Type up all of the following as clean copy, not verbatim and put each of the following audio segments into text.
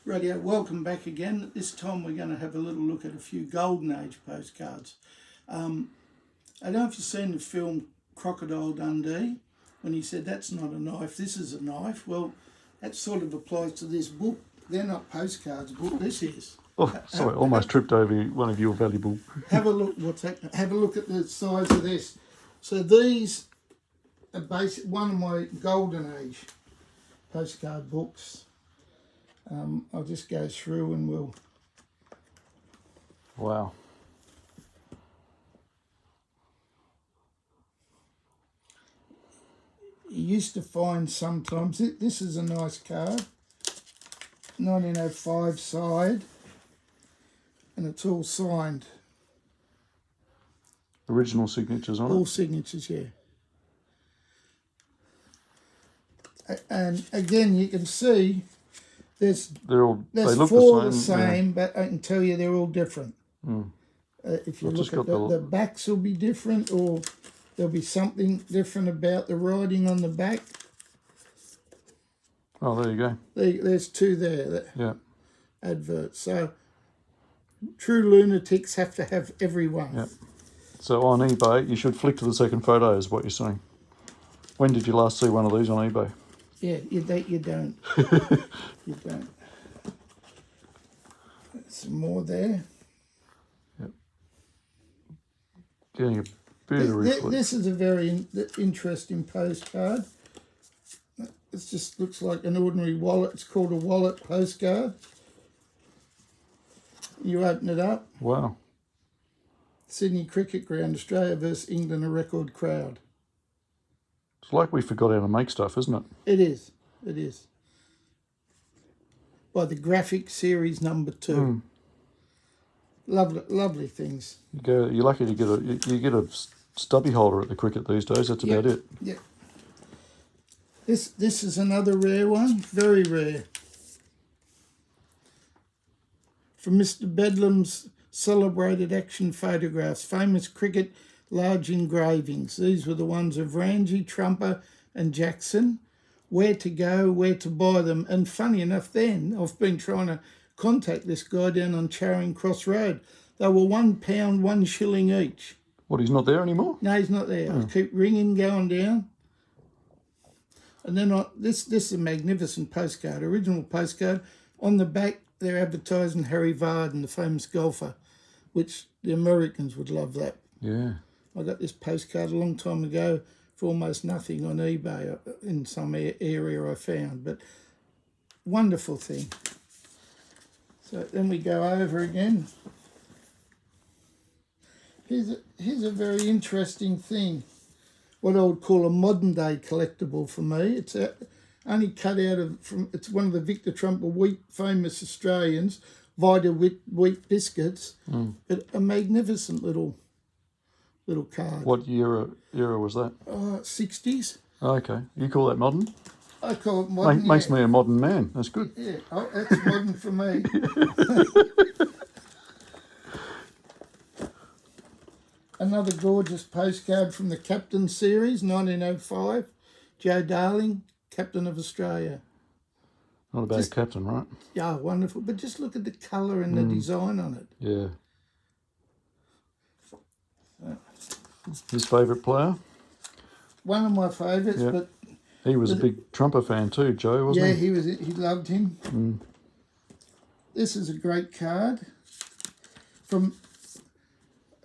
Radio, welcome back again. This time we're going to have a little look at a few Golden Age postcards. I don't know if you've seen the film Crocodile Dundee, when he said, that's not a knife, this is a knife. Well, that sort of applies to this book. They're not postcards, book, this is. Oh, sorry, almost tripped over one of your valuable... Have a look, have a look at the size of this. So these are one of my Golden Age postcard books. I'll just go through and we'll... Wow. You used to find sometimes, this is a nice card, 1905 side, and it's all signed. Original signatures on it? All signatures, yeah. And again, you can see there's look four the same, yeah. but I can tell you they're all different. If you look at the backs will be different, or there'll be something different about the writing on the back. Oh, there you go. There's two there. Yeah. Adverts. So true lunatics have to have every one. Yeah. So on eBay, you should flick to the second photo is what you're saying. When did you last see one of these on eBay? Yeah, you don't. You don't. Some more there. Yep. Getting a bit of reflex. This is a very interesting postcard. It just looks like an ordinary wallet. It's called a wallet postcard. You open it up. Wow. Sydney Cricket Ground, Australia versus England, a record crowd. It's like we forgot how to make stuff, isn't it? It is. It is. By the Graphic Series number 2. Lovely things. You're lucky to get a stubby holder at the cricket these days. That's about it. Yeah. This is another rare one, very rare. From Mr. Bedlam's celebrated action photographs, famous cricket large engravings. These were the ones of Ranji, Trumper and Jackson. Where to go, where to buy them. And funny enough then, I've been trying to contact this guy down on Charing Cross Road. They were £1, £1 each. What, he's not there anymore? No, he's not there. I keep ringing, going down. And then this is a magnificent postcard, original postcard. On the back, they're advertising Harry Varden, the famous golfer, which the Americans would love that. Yeah. I got this postcard a long time ago for almost nothing on eBay in some area I found, but wonderful thing. So then we go over again. Here's a very interesting thing, what I would call a modern day collectible for me. It's only cut out it's one of the Victor Trumper famous Australians, Vita wheat biscuits, but a magnificent little card. What era was that? 60s. Oh, okay. You call that modern? I call it modern. Makes me a modern man. That's good. Yeah, that's modern for me. Another gorgeous postcard from the Captain series, 1905. Joe Darling, Captain of Australia. Not a bad captain, right? Yeah, wonderful. But just look at the colour and the design on it. Yeah. His favourite player? One of my favourites, but... He was a big Trumper fan too, Joe, wasn't he? Yeah, he loved him. This is a great card from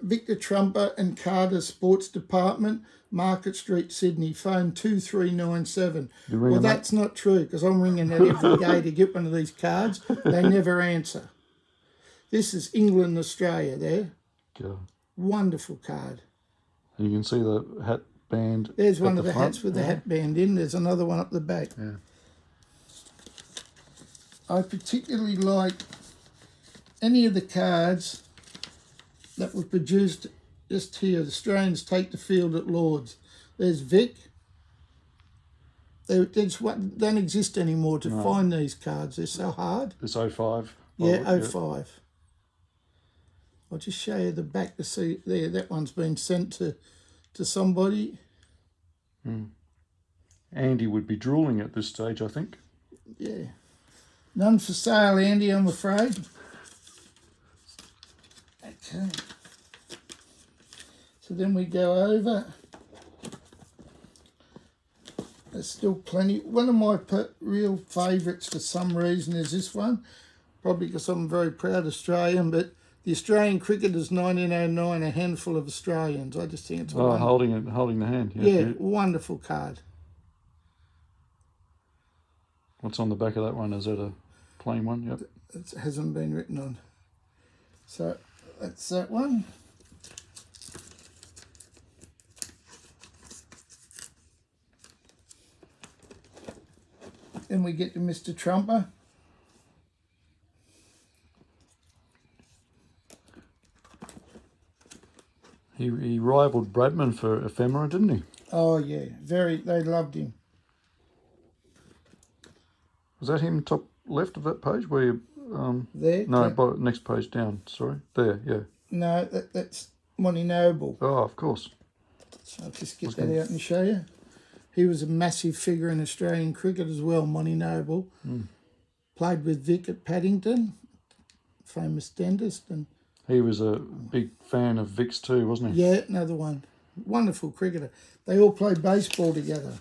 Victor Trumper and Carter Sports Department, Market Street, Sydney, phone 2397. Well, that's not true, because I'm ringing that every day to get one of these cards. They never answer. This is England, Australia there. Yeah. Wonderful card. You can see the hat band. There's one of the hats with the hat band in. There's another one up the back. Yeah. I particularly like any of the cards that were produced just here. The Australians take the field at Lord's. There's Vic. They don't exist anymore to find these cards. They're so hard. It's 05. Yeah, 05. I'll just show you the back to see there. That one's been sent to somebody. Andy would be drooling at this stage, I think. Yeah. None for sale, Andy, I'm afraid. Okay. So then we go over. There's still plenty. One of my real favourites for some reason is this one. Probably because I'm a very proud Australian, but the Australian Cricketers 1909, a handful of Australians. I just think it's holding the hand. Yeah, wonderful card. What's on the back of that one? Is that a plain one? Yep. It hasn't been written on. So that's that one. Then we get to Mr. Trumper. He rivaled Bradman for ephemera, didn't he? Oh yeah, they loved him. Was that him top left of that page where you, There? No, next page down, sorry. There, yeah. No, that's Monty Noble. Oh, of course. So I'll just get that out and show you. He was a massive figure in Australian cricket as well, Monty Noble. Played with Vic at Paddington, famous dentist. And he was a big fan of Vic's too, wasn't he? Yeah, another one. Wonderful cricketer. They all played baseball together.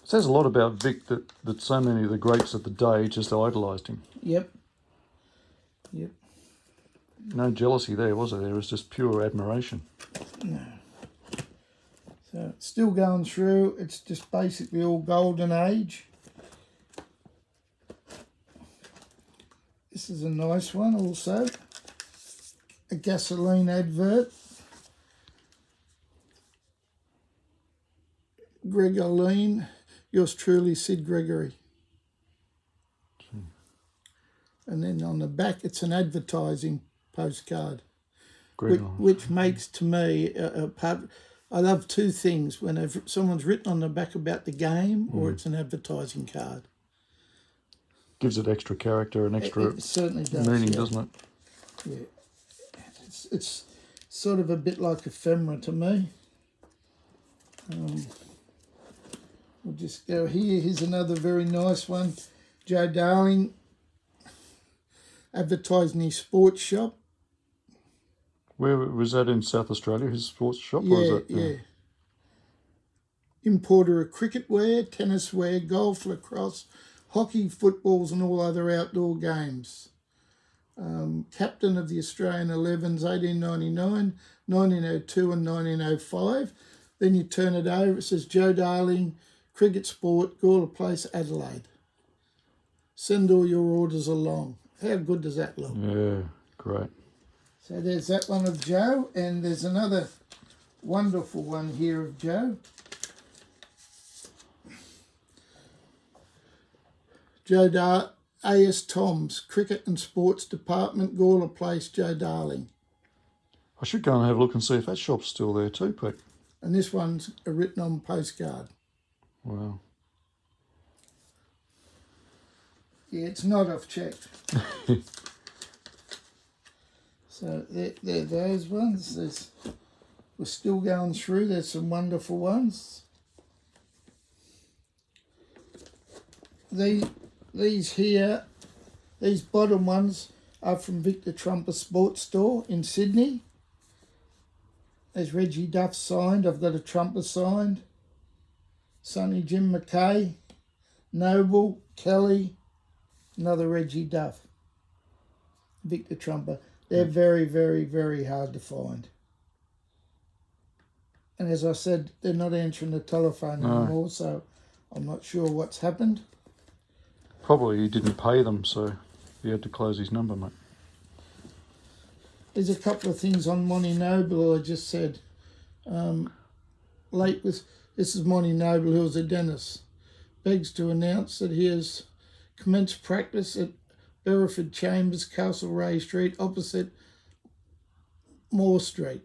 It says a lot about Vic that so many of the greats of the day just idolised him. Yep. No jealousy there, was there? There was just pure admiration. No. So it's still going through. It's just basically all golden age. This is a nice one also. A gasoline advert. Gregorine. Yours truly, Sid Gregory. And then on the back, it's an advertising postcard, which makes to me a part. I love two things: when someone's written on the back about the game, or it's an advertising card. Gives it extra character and extra it certainly does, meaning, doesn't it? Yeah, it's sort of a bit like ephemera to me. We'll just go here. Here's another very nice one. Joe Darling advertising his sports shop. Where was that in South Australia, his sports shop? Yeah, or was that, yeah. Importer of cricket wear, tennis wear, golf, lacrosse, hockey, footballs and all other outdoor games. Captain of the Australian 11s 1899, 1902 and 1905. Then you turn it over, it says Joe Darling, Cricket Sport, Gawler Place, Adelaide. Send all your orders along. How good does that look? Yeah, great. So there's that one of Joe, and there's another wonderful one here of Joe. A.S. Toms, Cricket and Sports Department, Gawler Place, Joe Darling. I should go and have a look and see if that shop's still there too, Pete. And this one's written on postcard. Wow. Yeah, it's not off checked. So there those ones. We're still going through. There's some wonderful ones. These here, these bottom ones are from Victor Trumper Sports Store in Sydney. There's Reggie Duff signed. I've got a Trumper signed. Sonny Jim McKay, Noble, Kelly, another Reggie Duff. Victor Trumper. They're very, very, very hard to find. And as I said, they're not answering the telephone anymore, so I'm not sure what's happened. Probably he didn't pay them, so he had to close his number, mate. There's a couple of things on Monty Noble I just said. This is Monty Noble, who was a dentist. Begs to announce that he has commenced practice at Berriford Chambers, Castlereagh Street, opposite Moore Street.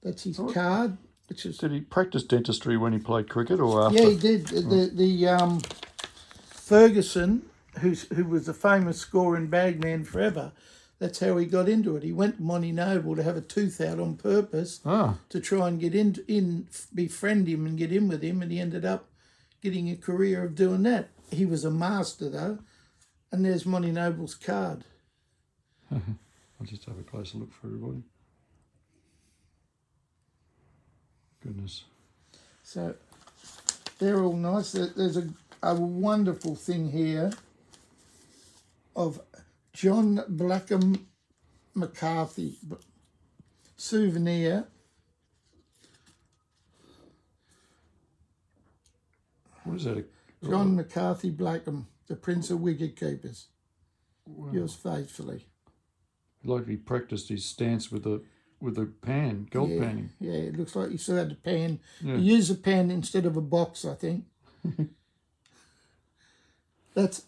That's his card. Did he practice dentistry when he played cricket or after? Yeah, he did. The Ferguson, who was a famous scoring bagman forever, that's how he got into it. He went to Monty Noble to have a tooth out on purpose to try and get in, befriend him and get in with him, and he ended up getting a career of doing that. he was a master though. And there's Monty Noble's card. I'll just have a closer look for everybody. Goodness. So they're all nice. There's a wonderful thing here of John Blackham McCarthy souvenir. What is that? John McCarthy Blackham, the Prince of Wicket Keepers. Wow. Yours faithfully. Like he practiced his stance with a pan, gold panning. Yeah, it looks like you still had a pan. Yeah. You use a pan instead of a box, I think. That's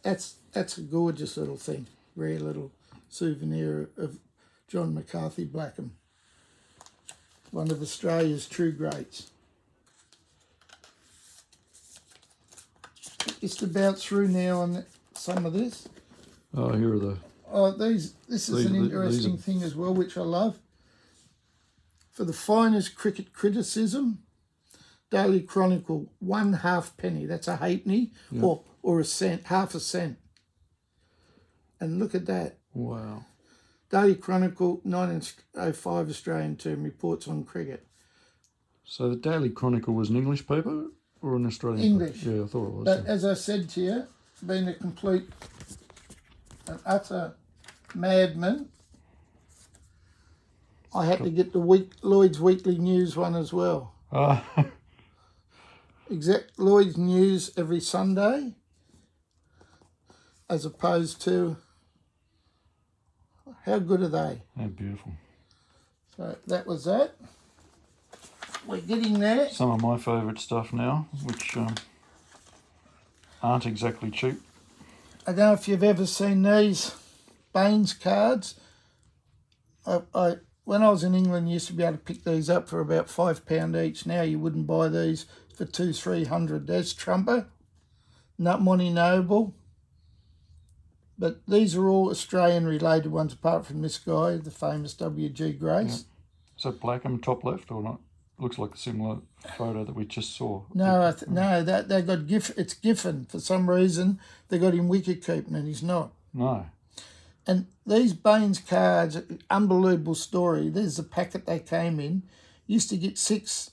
a gorgeous little thing. Rare little souvenir of John McCarthy Blackham. One of Australia's true greats. Just about through now on some of this. Oh, here are the... Oh, this is an interesting thing as well, which I love. For the finest cricket criticism, Daily Chronicle, 1 halfpenny. That's a halfpenny, or a cent, half a cent. And look at that. Wow. Daily Chronicle, 1905 Australian term, reports on cricket. So the Daily Chronicle was an English paper or an Australian English. paper? Yeah, I thought it was. But as I said to you, being a complete and utter madman, I had to get the Lloyd's Weekly News one as well. Lloyd's News every Sunday, as opposed to, how good are they? They're beautiful. So that was that. We're getting there. Some of my favourite stuff now, which aren't exactly cheap. I don't know if you've ever seen these Baines cards. When I was in England, you used to be able to pick these up for about £5 each. Now you wouldn't buy these for $200-300. There's Trumper, not Monty Noble. But these are all Australian-related ones, apart from this guy, the famous W.G. Grace. Yeah. Is that Blackham top left or not? Looks like a similar photo that we just saw. No, no, they got it's Giffen. For some reason, they got him wicket keeping, and he's not. No. And these Baines cards, unbelievable story. There's the packet they came in. Used to get six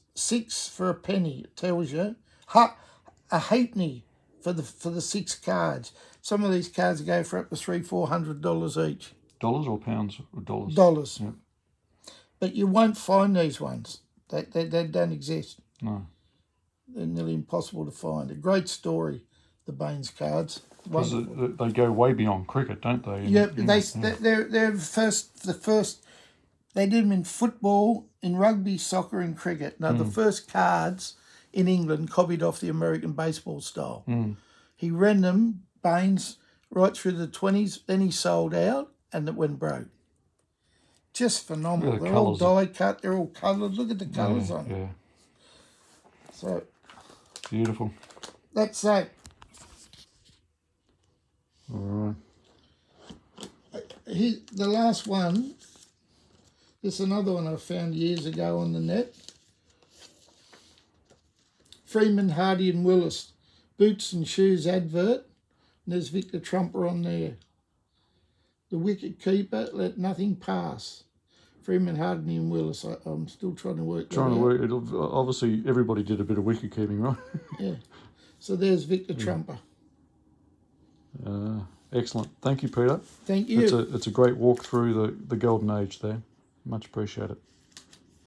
for a penny. It tells you a halfpenny for the 6 cards. Some of these cards go for up to $300-400 each. Dollars or pounds or dollars? Dollars. Yep. But you won't find these ones. They don't exist. No. They're nearly impossible to find. A great story, the Baines cards. Because they go way beyond cricket, don't they? Yeah, they're the first. They did them in football, in rugby, soccer, and cricket. Now, the first cards in England copied off the American baseball style. He ran them, Baines, right through the 20s. Then he sold out, and it went broke. Just phenomenal. They're all die cut. They're all coloured. Look at the colours on them. Yeah. So Beautiful. that's that. All right. The last one, this is another one I found years ago on the net. Freeman, Hardy and Willis, boots and shoes advert. And there's Victor Trumper on there. The wicket keeper, let nothing pass. Freeman, Hardy and Willis. I'm still trying to work that out. Obviously, everybody did a bit of wicket keeping, right? Yeah. So there's Victor Trumper. Excellent. Thank you, Peter. Thank you. It's a great walk through the golden age there. Much appreciated.